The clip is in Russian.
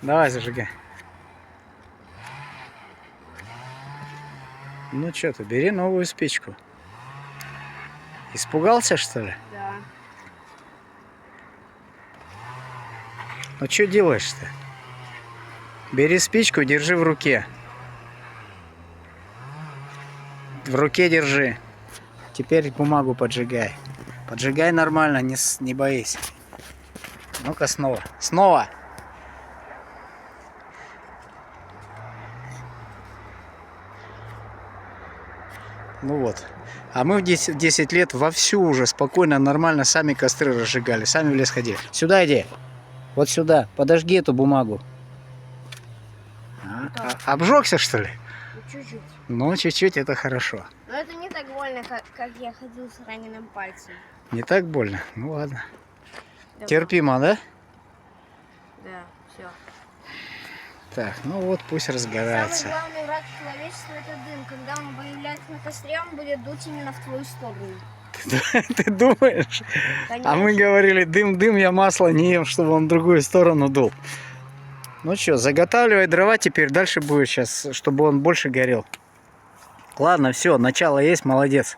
Давай, зажигай. Ну что ты, бери новую спичку. Испугался, что ли? Да. Ну что делаешь-то? Бери спичку, держи в руке. В руке держи. Теперь бумагу поджигай. Поджигай нормально, не боись. Ну-ка снова. Снова. Ну вот. А мы в 10 лет вовсю уже спокойно, нормально сами костры разжигали, сами в лес ходили. Сюда иди. Вот сюда. Подожги эту бумагу. Обжегся, что ли? Чуть-чуть. Ну, чуть-чуть, это хорошо. Но это не так больно, как я ходил с раненым пальцем. Не так больно? Ну ладно. Да, Терпимо, да? Да, все. Так, ну вот пусть разгорается. Самый главный враг человечества — это дым. Когда он появляется на костре, он будет дуть именно в твою сторону. Ты думаешь? Конечно. А мы говорили, дым, я масло не ем, чтобы он в другую сторону дул. Ну что, заготавливай дрова теперь, дальше будет сейчас, чтобы он больше горел. Ладно, все, начало есть, молодец.